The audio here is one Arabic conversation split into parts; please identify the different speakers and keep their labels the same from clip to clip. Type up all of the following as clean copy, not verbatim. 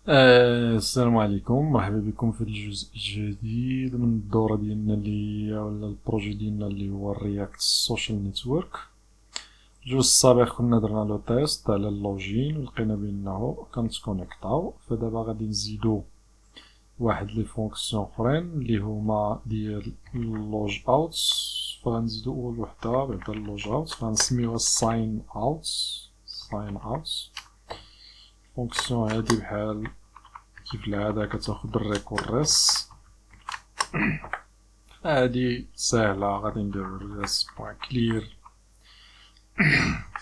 Speaker 1: السلام عليكم، مرحبا بكم في الجزء الجديد من الدورة ديالنا ولا البروجي ديالنا اللي هو الرياكت سوشيال نيتورك. الجزء السابق كنا درنا لو تيست على اللوجين ولقينا بانه كنتكونيكطاو، فدابا غادي نزيدو واحد لي فونكسيون اخرين اللي هما ديال اللوج اوت. فغنزيدو اول وحده بعد اللوج اوت فغنسميوها ساين اوت. الفونكسيون هادي بحال كيف العادة كتاخد الريكوريس. هادي ساهلة، غادي نديرو ريس بوان كلير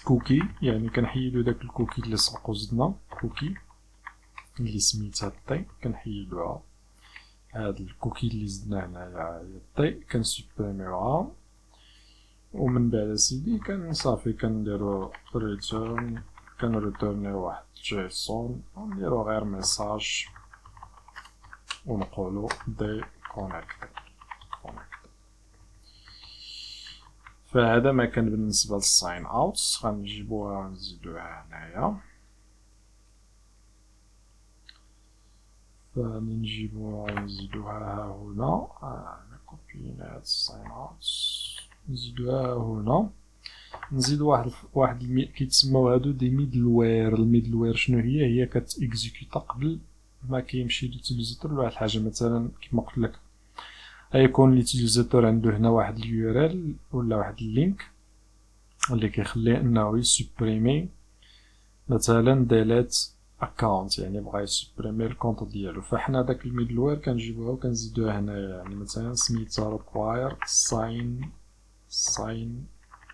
Speaker 1: كوكي، يعني كنحيدو داك الكوكي اللي سبقو زدنا كوكي اللي سميتها طي، كنحيدوها. هاد الكوكي اللي زدنا هنايا هي طي كنسوبريميوها، ومن بعد سيدي صافي كنديرو ريتيرن، كنريتيرنيو واحد جيسون ونديرو غير ميساج ونقولو دي كونيكتي. فهذا ما كان بالنسبة للساين اوت. غنجيبوها ونزيدوها هنايا، فغادي نجيبوها ونزيدوها ها هنا. كوبينا هاد الساين اوت نزيدوها ها هنا. نزيدو واحد كيتسماو هادو دي ميدلوير. الميدلوير شنو هي كتيكزيكوتا قبل ما كيمشي لوتيليزاتور لواحد الحاجة. مثلا كيما قلت لك، غيكون ليتيليزاتور عنده هنا واحد اليو ار ال ولا واحد اللينك اللي كيخليه انه يسوبريمي مثلا ديليت اكونت، يعني بغا يسوبريمي الكونط ديالو. فحنا داك الميدلوير كنجيبوها وكنزيدوها هنايا، يعني مثلا سميتها require sign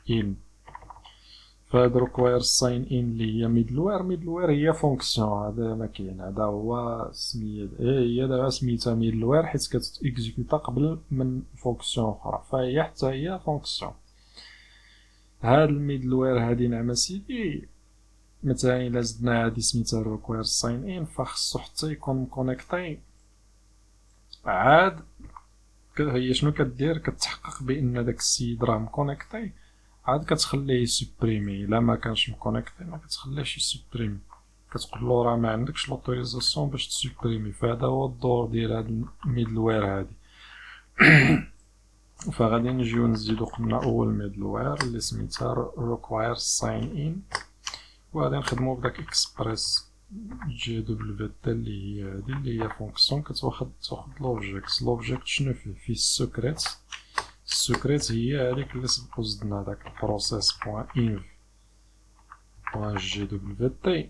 Speaker 1: in. فهاد require sign in اللي هي ميدلوير هي فونكسيون. هذا ما كاين، هذا هو سميت هي دابا سميتها ميدلوير حيت كتيكزيكوتا قبل من فونكسيون اخرى، فهي حتى هي فونكسيون. هاد الميدلوير هادي نعم سيدي، مثلا الا زدنا هادي سميتها require sign in، فخصو حتى يكون مكونيكطي. عاد هي شنو كدير؟ كتحقق بان داك السيد راه مكونيكطي، عاد كتخليه يسوبريمي. الا ما كانش مكونيكطي ما كتخليهش يسوبريمي، كتقولو راه ما عندكش لوتوريزاسيون باش تسوبريمي. فهذا هو الدور ديال هاد الميدلوير هادي. فغادي نجيو نزيدو قلنا اول ميدلوير اللي سميتها require sign in، وغادي نخدمو بداك اكسبريس جي دبليو تي اللي هي هادي اللي هي فونكسيون تاخد لوبجيكت. لوبجيكت شنو فيه السكريت. السكريت هي هذيك اللي سبقو زدنا داك البروسيس بوان انف بوان جي دبليو تي.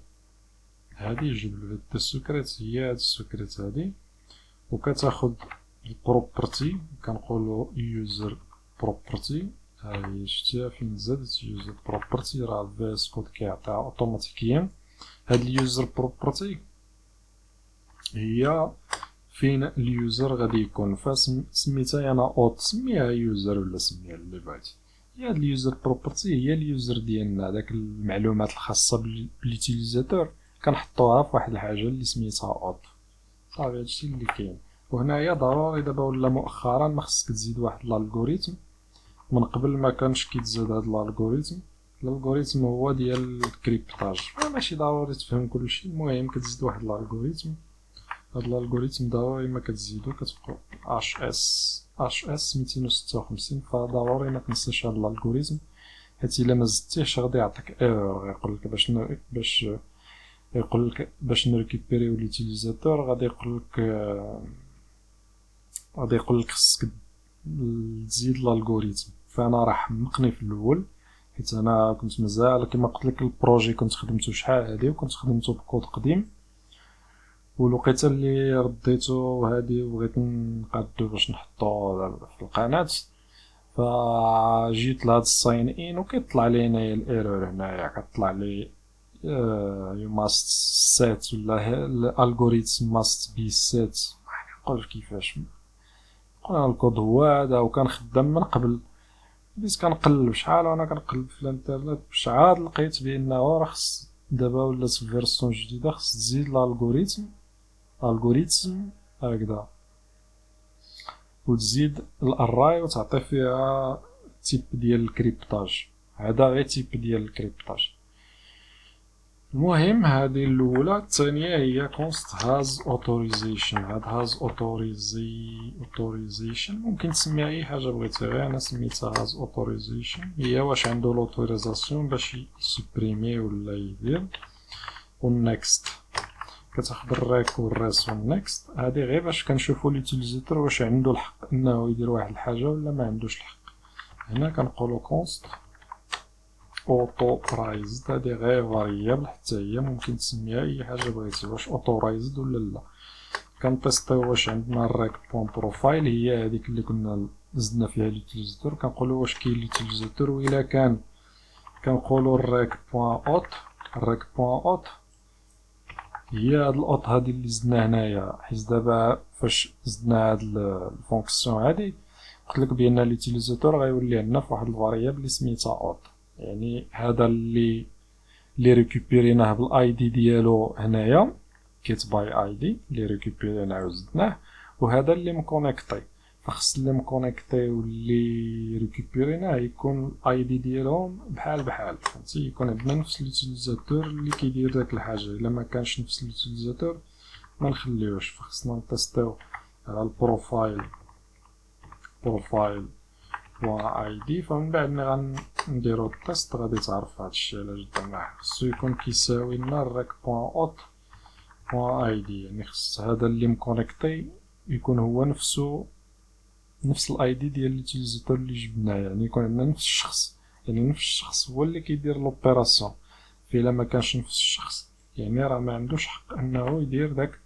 Speaker 1: هادي جي دبليو تي السكريت هي هاد السكريت هادي، وكتاخد البروبرتي كنقولو يوزر بروبرتي. هاهي شتيها فين زادت يوزر بروبرتي، راه الفيس كود كيعطيها اوتوماتيكيا. هاد اليوزر بروبرتي هي فين اليوزر غادي يكون. فسميتها انا اوت، سميها يوزر ولا سميها اللي بغيتي. هي هاد اليوزر بروبرتي هي اليوزر ديالنا، داك المعلومات الخاصه باليوتيليزاتور كنحطوها في واحد الحاجه اللي سميتها اوت. صافي هادشي اللي كاين. وهنايا ضروري دابا ولا مؤخرا ما خصك تزيد واحد الالغوريثم. من قبل ما كانش كيتزاد هاد الالغوريثم. الالغوريثم هو ديال الكريبتاج، ماشي ضروري تفهم كلشي، المهم كتزيد واحد الالغوريثم. هاد الالغوريثم ضروري ما كتزيدو، كتبقى HS 256. فضروري ما تنساش هاد الالغوريثم، حيت الا ما زدتيهش غادي يعطيك ايرور. يقولك باش نريكوبيريو ليوتيليزاتور، غادي يقولك خصك تزيد الالغوريثم. فانا راه حمقني في الاول، حيت انا كنت مازال كما قلت لك البروجي كنت خدمته شحال هادي، وكنت خدمته بكود قديم، والوقيته اللي رديتو هادي وبغيت نقادو باش نحطو في القناة، فجيت لهاد الساين ان وكيطلع لي هنايا الايرور. هنايا كطلع لي you must set ولا الالغوريثم must be set. معنقولش كيفاش قلنا الكود هو هذا، وكان خدام من قبل. بديت كنقلب شحال وانا كنقلب في الانترنت باش عاد لقيت بانه راه خص دابا ولات في فيرسون جديده خص تزيد الالغوريثم هكذا، وتزيد الاراي وتعطي فيها تيب ديال الكريبتاج. هذا غير تيب ديال الكريبتاج. المهم هذه الاولى. الثانيه هي const has authorization. هاد has authorization ممكن تسميها اي حاجه بغيتي، غير انا سميتها has authorization. هي واش عنده لوتوريزاسيون باش يسوبريمي ولا يدير. والنكست كتاخد الريك والريس والنكست، هادي غير باش كنشوفو ليوتيليزاتور واش عنده الحق انه يدير واحد الحاجه ولا ما عندوش الحق. هنا كنقولو const authorized. هادي غير فاريابل حتى هي ممكن تسميها اي حاجه بغيتي، واش authorized ولا لا. كنتيستيو واش عندنا الريك بوين بروفايل، هي هذيك اللي كنا زدنا فيها ليوتيليزاتور. كنقولو واش كاين ليوتيليزاتور، وإلا كان كنقولو الريك بوين اوت. الريك بوين اوت هي هاد الاوت هادي اللي زدنا هنايا، حيت دابا فاش زدنا هاد الفونكسيون هادي قلتلك بان ليوتيليزاتور غيولي عندنا فواحد الفاريابل اللي سميتها اوت. يعني هذا اللي ريكوبيريناه بالاي دي ديالو هنايا كيت باي اي دي اللي ريكوبيريناه وزدناه، وهذا اللي مكونيكتي. فخص اللي مكونيكتي واللي ريكوبيريناه يكون الاي دي ديالهم بحال بحال، فهمتي، يكون عندنا نفس ليوتيليزاتور اللي كيدير داك الحاجه. الا ما كانش نفس ليوتيليزاتور ما نخليوش. فخصنا نتيستيو على البروفايل بوان اي دي. فمن بعد ملي غنديرو التيست غادي تعرف هادشي علاش درناه. خصو يكون كيساوي لنا الريك بوان اوت بوان اي دي، يعني خص هذا اللي مكونيكتي يكون هو نفسه نفس الاي دي ديال ليوتيليزاتور اللي جبناه، يعني يكون عندنا نفس الشخص. يعني نفس الشخص هو اللي كيدير لوبيراسيون. فإلا ما كانش نفس الشخص يعني راه ما عندوش حق انه يدير داك.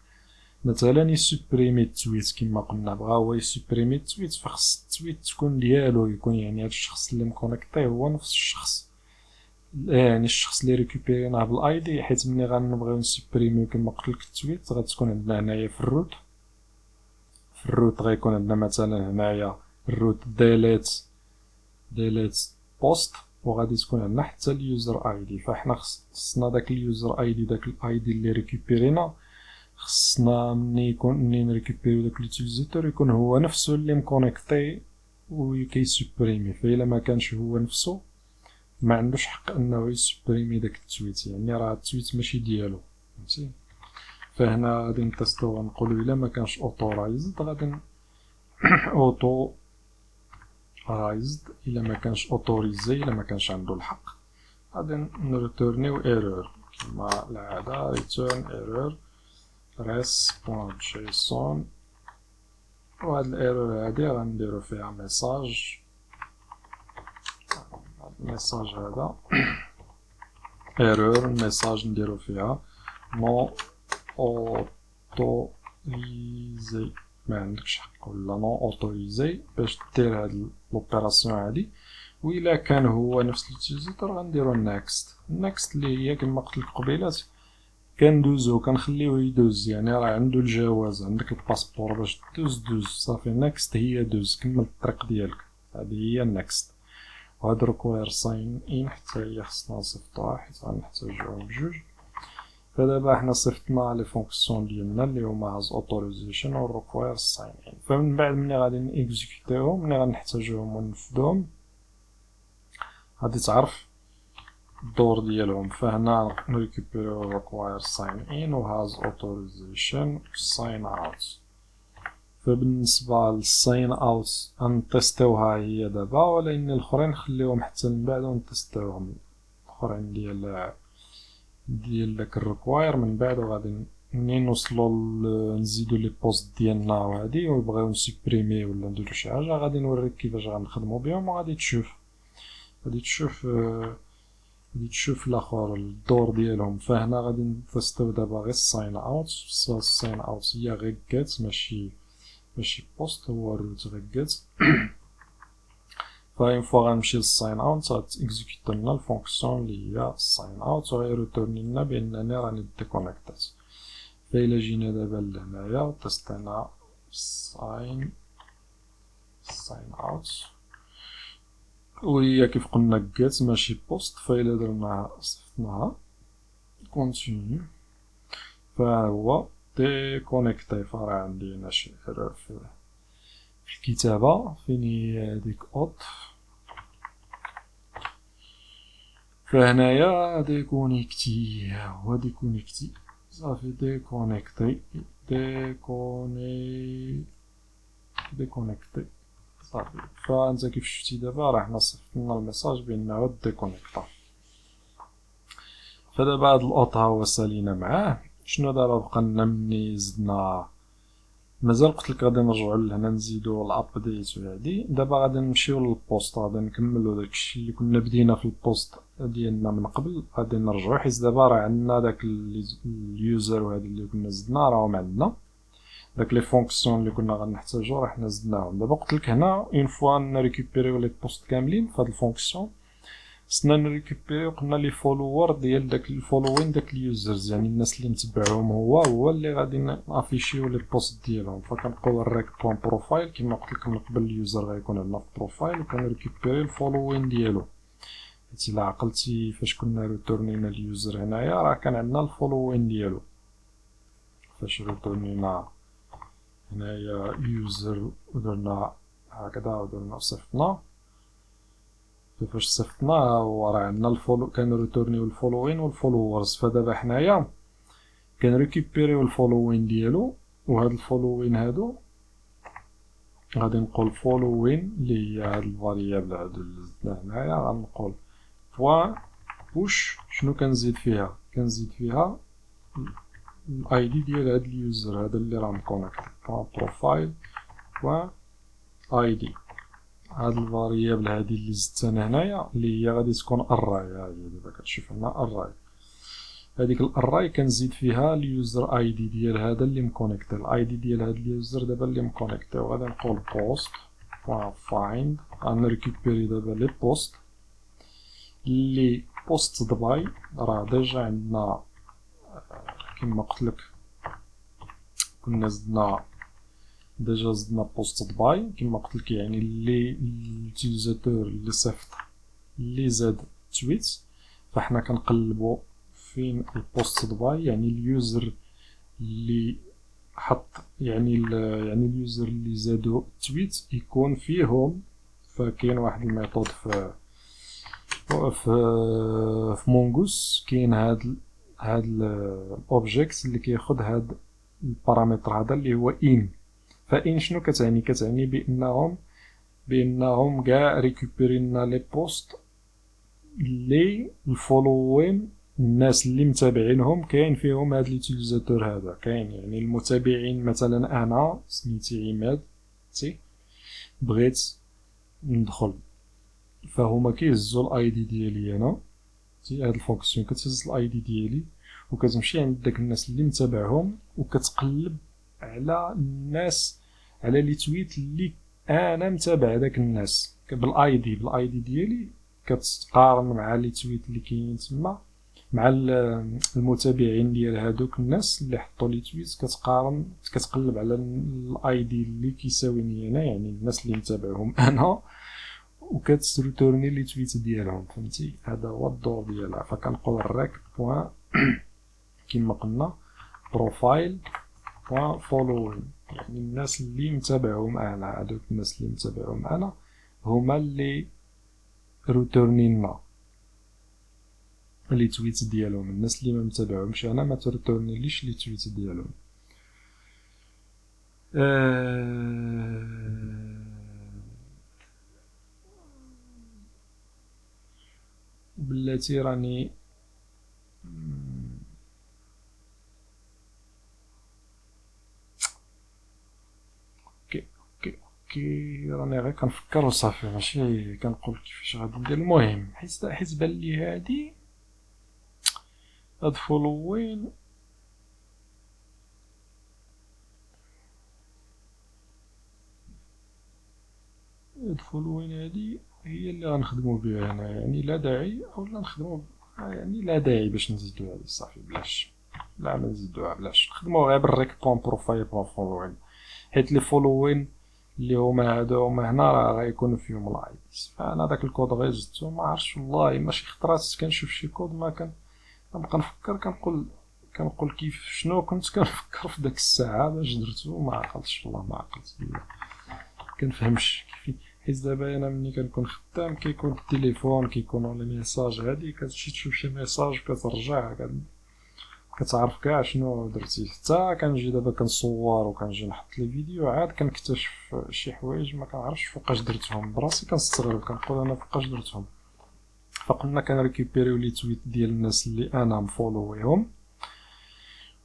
Speaker 1: مثلا يسوبريمي التويت كما قلنا، بغا هو يسوبريمي التويت، فخص التويت تكون ديالو، يكون يعني هاد الشخص اللي مكونيكتي هو نفس الشخص، يعني الشخص اللي ريكوبيريناه بالاي دي. حيت ملي غنبغيو نسوبريميو كما قلتلك التويت غتكون عندنا هنايا في الروت غيكون عندنا مثلا هنايا الروت ديليت بوست، وغادي تكون عندنا حتى اليوزر اي دي. فاحنا خصنا داك اليوزر اي دي، داك الاي دي اللي ريكوبيرينا، خصنا مني نريكوبيريو داك ليوتيليزاتور يكون هو نفسه اللي مكونيكتي وكيسوبريمي. فإلا ما كانش هو نفسه ما عندوش حق انه يسوبريمي داك التويت، يعني راه التويت ماشي ديالو، فهمتي. فهنا غادي نتستو غنقولو الا ما كانش اوتورايزد غادي اوتو رايزد، الا ما كانش اوتوريزي الا ما كانش عنده الحق غادي نريتورنيو ايرور كما العاده. ريتيرن ايرور res.json، وهاد الايرور هادي غنديرو فيها ميساج. الميساج هذا ايرور ميساج نديرو فيها نو اوتوريزي، ما عندكش حق، ولا نو اوتوريزي باش دير هاد لوبيراسيون هادي. وإلا كان هو نفس اليوتيليزاتور غنديرو نيكست اللي هي كما قلت لك قبيلات كندوزو كنخليوه يدوز، يعني راه عنده الجواز، عندك الباسبور باش دوز صافي. نيكست هي دوز، كمل الطريق ديالك، هذه هي نيكست. وهاد ريكوير ساين ان حتى هي خصنا نصيفطوها حيت غنحتاجوها بجوج. فدابا حنا صيفطنا لي فونكسيون ديالنا اللي هما هاز اوتوريزيشن و ريكوير ساين ان. فمن بعد ملي غادي نيكزيكوتيوهم ملي غنحتاجوهم ونفذوهم غادي تعرف الدور ديالهم. فهنا نريكوبيريو require sign in و has authorization و sign out. فبالنسبة للساين اوت غنتيستيوها هي دابا، ولكن الاخرين نخليوهم حتى من بعد ونتيستيوهم الاخرين ديال داك الريكواير من بعد. وغادي منين نوصلو نزيدو لي بوست ديالنا وهادي ويبغيو نسوبريمي ولا نديرو شي حاجه غادي نوريك كيفاش غنخدمو بهم، وغادي تشوف الاخر الدور ديالهم. فهنا غادي نتيستيو دابا غير الساين اوت. الساين اوت هي غير جيت ماشي بوست، هو الروت غير جيت. فاين فوا غنمشي للساين اوت غتيكزيكوتي لنا الفونكسيون اللي هي الساين اوت وغيريتورني لنا بانني راني ديكونيكتات. فإلا جينا دابا لهنايا وتستينا ساين اوت وهي كيف قلنا جيت ماشي بوست. فإلا درناها صيفطناها كونتينيو فهو ديكونيكتي. فراه عندي هنا شي ايرور في الكتابة، فين هي هاديك اوت. فهنايا ديكونيكتي، هو ديكونيكتي صافي، ديكونيكتي صافي. فانت كيف شفتي دابا راه حنا صيفطنا الميساج بانه ديكونيكتا. فدابا هاد الاوط ها هو سالينا معاه. شنو دابا بقى لنا مني زدنا؟ مازال قلتلك غادي نرجعو لهنا نزيدو الابديت وهادي. دابا غادي نمشيو للبوست، غادي نكملو داكشي اللي كنا بدينا في البوست ديالنا من قبل، غادي نرجعو حيت دابا راه عندنا داك اليوزر وهادي اللي كنا زدنا راهم عندنا، داك لي فونكسيون اللي كنا غنحتاجو راه حنا زدناهم. دابا قلتلك هنا اون فوا نريكوبيريو لي بوست كاملين في هاد الفونكسيون، خصنا نريكوبيريو قلنا لي فولوور ديال داك الفولوين داك اليوزرز، يعني الناس اللي متبعهم هو اللي غادي نافيشيو لي بوست ديالهم. فكنقول الريك بوين بروفايل كما قلت لك من قبل، اليوزر غيكون عندنا في البروفايل وكنريكوبيري الفولوين ديالو. حيت الا عقلتي فاش كنا ريتورنينا اليوزر هنايا راه كان عندنا الفولوين ديالو. فاش ريتورنينا هنايا يوزر ودرنا هكذا ودرنا صيفطنا، فاش صيفطناه هو راه عندنا الفولو، كنريتورنيو الفولوين والفولورز. فدابا حنايا كنريكوبيريو الفولوين ديالو، وهاد الفولوين هادو غادي نقول فولوين اللي هي هاد الفاريابل هادو اللي زدنا هنايا، غنقول بوان بوش. شنو كنزيد فيها؟ كنزيد فيها الاي دي ديال هاد اليوزر هذا اللي راه مكونيكتي، بوان بروفايل بوان اي دي. هاد الفاريابل هادي اللي زدت انا هنايا اللي هي غادي تكون اراي، هادي دابا كتشوف هنا اراي. هاديك الاراي كنزيد فيها اليوزر اي دي ديال هذا اللي مكونيكتي، الاي دي ديال هاد اليوزر دابا اللي مكونيكتي. وغادي نقول بوست فايند، غنريكوبيري دابا لي بوست اللي بوست باي راه ديجا عندنا كما قلت لك، كنا زدنا ديجا زدنا بوست باي كما قلت لك، يعني اللي اليوتيليزاتور اللي صيفط اللي زاد تويت. فاحنا كنقلبوا فين البوست باي، يعني اليوزر اللي حط يعني اليوزر اللي زادوا تويت يكون فيهم. فكاين واحد الميثود في مونغوس، كاين هاد الاوبجيكت اللي كياخد هاد البارامتر هذا اللي هو ان. فان شنو كتعني؟ كتعني بانهم كاع ريكوبيرينا لي بوست اللي الفولوين الناس اللي متابعينهم كاين فيهم هاد ليوتيليزاتور هذا. كاين يعني المتابعين، مثلا انا سميتي عماد بغيت ندخل، فهما كيهزوا الاي دي ديالي انا، هاد الفونكسيون كتهز الاي دي ديالي وكتمشي عند داك الناس اللي متابعهم وكتقلب على الناس، على لي تويت اللي انا متابع داك الناس بالاي دي ديالي. كتقارن مع لي تويت اللي كاينين تما مع المتابعين ديال هادوك الناس اللي حطوا لي تويت. كتقارن، كتقلب على الاي دي اللي كيساويني انا، يعني الناس اللي متابعهم انا، وكتريتورني لي تويت ديالهم. فهمتي؟ هذا هو الدور ديالها. فكنقول الريك بوين كما قلنا بروفايل بوين فولوين، يعني الناس اللي متابعهم انا، هادوك الناس اللي متابعهم انا هما اللي ريتورنينا لي تويت ديالهم. الناس اللي ما متابعهمش انا ما تريتورنيليش لي تويت ديالهم. بلاتي راني اوكي راني غير كنفكر وصافي، ماشي كنقول كيفاش غادي ندير. المهم حيت بان لي هادي هاد فولوين هادي هي اللي غنخدمو بها هنا، يعني لا داعي اولا نخدمو، يعني لا داعي باش نزيدو هادي صافي بلاش، لا ما نزيدوها بلاش، نخدمو غير بالريك بوين بروفايل بوين فولوين. حيت لي فولوين اللي هما هادو هما هنا راه غيكونوا فيهم الايديز. فانا داك الكود غير زدتو، ما عرفتش والله، ماشي خطرات كنشوف شي كود ما كنبقى نفكر، كنقول كيف شنو كنت كنفكر في داك الساعه باش درتو، ما عقلتش والله، ما عقلت بالله كنفهمش كيف حيت دابا انا ملي كنكون خدام كيكون التليفون كيكونوا لي ميساج هادي كتمشي تشوف شي ميساج كترجع كتعرف كاع شنو درتي. حتى كنجي دابا كنصور وكنجي نحط لي فيديو عاد كنكتشف شي حوايج ما كنعرفش فوقاش درتهم براسي كنستغرب كنقول انا فوقاش درتهم. فقلنا كنريكوبيريو لي تويت ديال الناس اللي انا مفولويهم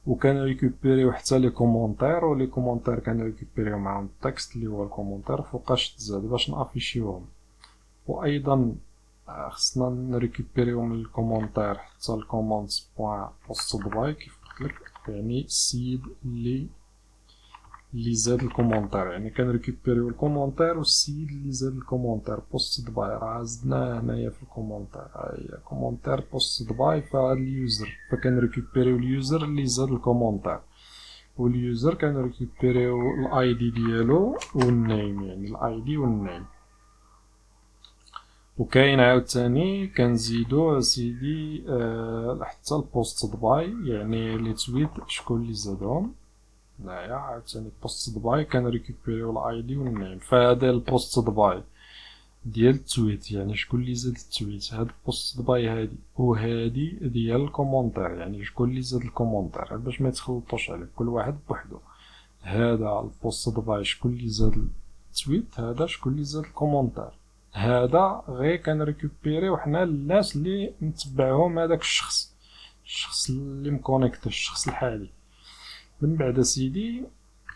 Speaker 1: وكنريكوبيريو حتى لي كومونتير ولي كومونتير كنريكوبيريو معاهم التكست اللي هو الكومونتير فوقاش تزاد باش نافيشيوهم. وايضا خصنا نريكوبيريو من الكومونتير حتى الكومونتس بوين بوست باي كيف قلت لك يعني السيد اللي زاد الكومونتير يعني كنريكوبيريو الكومونتير والسيد اللي زاد الكومونتير بوست باي راه زدناه هنايا في الكومونتير هي كومونتير بوست باي فهاد اليوزر فكنريكوبيريو اليوزر اللي زاد الكومونتير واليوزر كنريكوبيريو الاي دي ديالو والنيم يعني الاي دي والنيم. وكاين عاوتاني كنزيدو سيدي حتى البوست باي يعني لي تويت شكون اللي زادهم هنايا عاوتاني بوست باي كنريكوبيريو الاي دي والنيم. فهذا البوست باي ديال التويت يعني شكون اللي زاد التويت هاد البوست باي هادي وهادي ديال الكومونتير يعني شكون اللي زاد الكومونتير باش ما يتخلطوش عليك كل واحد بوحدو. هذا البوست باي شكون اللي زاد التويت هذا شكون اللي زاد الكومونتير. هذا غير كنريكوبيريو حنا الناس اللي نتبعهم هذاك الشخص اللي مكونيكتي الشخص الحالي. من بعد سيدي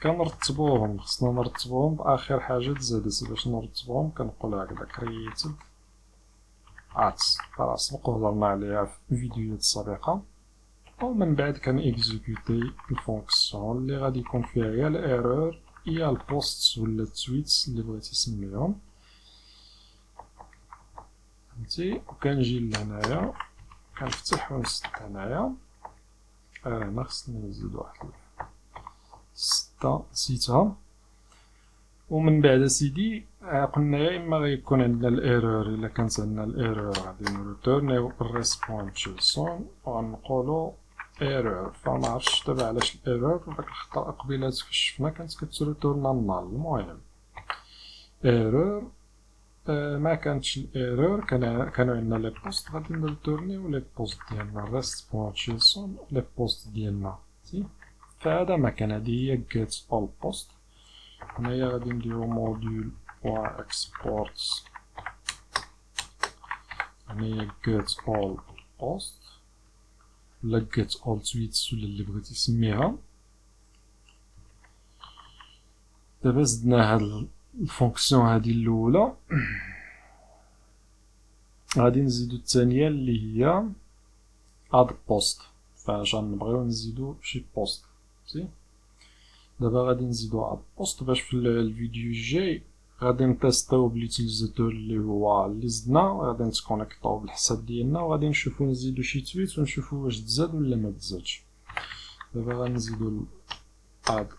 Speaker 1: كنرتبوهم خصنا نرتبوهم باخر حاجه تزادت باش نرتبوهم كنقول هكذا كرييتيف اتس خلاص سبق هضرنا عليها في الفيديوهات السابقه. ومن بعد كنيكزيكوتي الفونكسيون اللي غادي يكون فيها يا الايرور يا البوست ولا التويتس اللي بغيتي تسميهم فهمتي. وكنجي لهنايا كنفتح ونسد هنايا هنا خصني نزيد واحد 6 نسيتها. ومن بعد سيدي قلنا يا اما غيكون عندنا الايرور الا كانت عندنا الايرور غادي نريتورنيو الريسبونس جيسون وغنقولو ايرور. فما عرفتش دابا علاش الايرور داك الخطا قبيلات شفنا كانت كتريتورنا النال. المهم ايرور ما كانتش الايرور كانوا عندنا لي بوست غادي نريتورنيو لي بوست ديالنا الريسبونس جيسون لي بوست ديالنا فهذا ما كان هادي هي get all post. هنايا غادي نديرو موديول .exports هنايا get all post ولا get all tweets ولا اللي بغيتي سميها. دابا زدنا هاد الفونكسيون هادي الاولى غادي نزيدو الثانيه اللي هي add post فاش غنبغيو نزيدو شي بوست مزيان. دابا غادي نزيدو اد بوست باش في الفيديو الجاي غادي نتيستيو بليتيليزاتور اللي هو اللي زدنا غادي نتكونيكطيو بالحساب ديالنا وغادي نشوفو نزيدو شي تويت ونشوفو واش تزاد ولا ما تزادش. دابا غنزيدو اد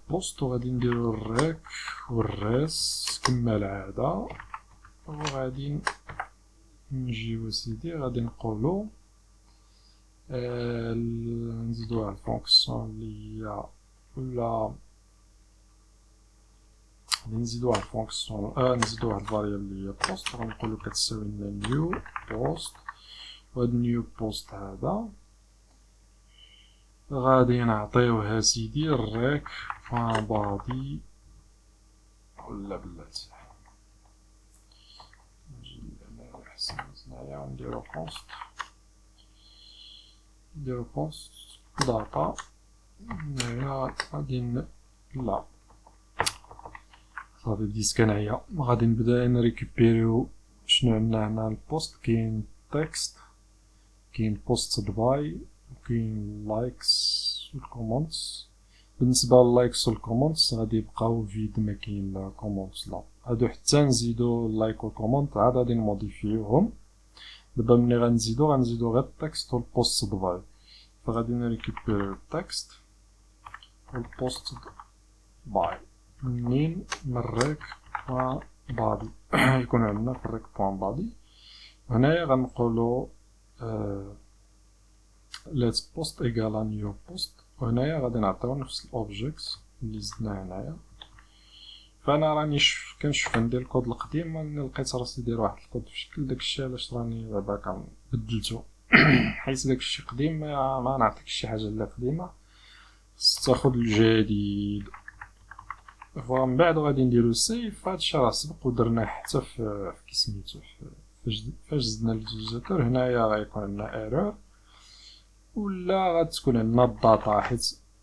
Speaker 1: بوست وغادي نديرو الريك والريس كما العاده وغادي نجيو سيدي غادي نقولو نزيدو واحد الفونكسيون اللي هي ولا نزيدو واحد الفونكسيون نزيدو واحد الفاريابل اللي هي بوست غنقولو كتساوي لنا نيو بوست. وهاد نيو بوست هذا غادي نعطيوها سيدي الريك بوان بادي ولا بلاتي نجي لهنا احسن هنايا ونديرو بوست نديرو بوست داتا هنايا غادي لا صافي بديت كنعيا. غادي نبدا نريكوبيريو شنو عندنا هنا البوست كاين تكست كاين بوست باي وكاين لايكس والكومنتس. بالنسبه لللايكس والكومنتس غادي يبقاو فيد ما كاين لا كومنتس لا هادو حتى نزيدو اللايك والكومنت عاد غادي نموديفيوهم. دابا ملي غنزيدو غير التكست والبوست باي فغادي نريكوبيريو التكست والبوست باي منين من الريك بوان بادي يكون عندنا في الريك بوان بادي. هنايا غنقولو let post equal new post وهنايا غادي نعطيو نفس الاوبجيكت اللي زدنا هنايا فانا راني كنشوف عندي الكود القديم، راني لقيت راسي داير واحد الكود في شكل داكشي علاش راني دابا كنبدلتو. حيت داكشي قديم ما نعطيكش شي حاجه لا قديمه، تاخد الجديد. ومن بعد غادي نديرو سيف. هادشي راه سبق ودرناه حتى في كيسميتو فاش زدنا اليوتيليزاتور. هنايا غيكون عندنا ايرور ولا غتكون عندنا الداتا،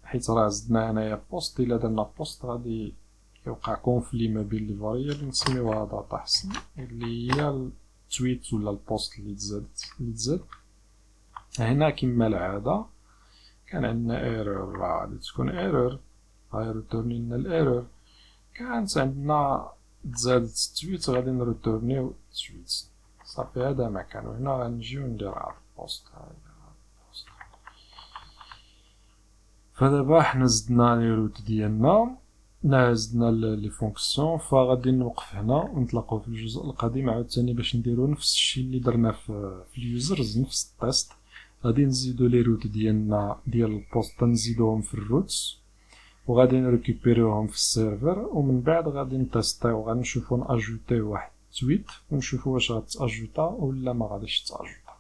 Speaker 1: حيت راه زدنا هنايا بوست. الا درنا بوست غادي يوقع كونفلي ما بين لي فاريابل نسميوها داتا حسن، اللي هي التويت ولا البوست اللي تزاد. هنا كما العاده كان عندنا ايرور، غادي تكون ايرور غيرتورني لنا الايرور. كانت عندنا تزادت التويت غادي نرتورنيو التويت صافي. هذا ما كان. هنا غنجيو ندير هاد البوست. فدابا حنا زدنا لي روت ديالنا، زدنا لي فونكسيون. فغادي نوقف هنا ونتلاقاو في الجزء القادم عاوتاني باش نديرو نفس الشيء اللي درنا في اليوزرز، نفس التيست. غادي نزيدو لي روت ديالنا ديال البوست نزيدوهم في الروتس، وغادي نريكوبيريوهم في السيرفر. ومن بعد غادي نتيستيو، غادي نشوفو ناجوتيو واحد تويت ونشوفو واش غتاجوتا ولا ما غاديش تاجوتا.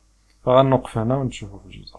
Speaker 1: فغنوقف هنا ونشوفو في الجزء.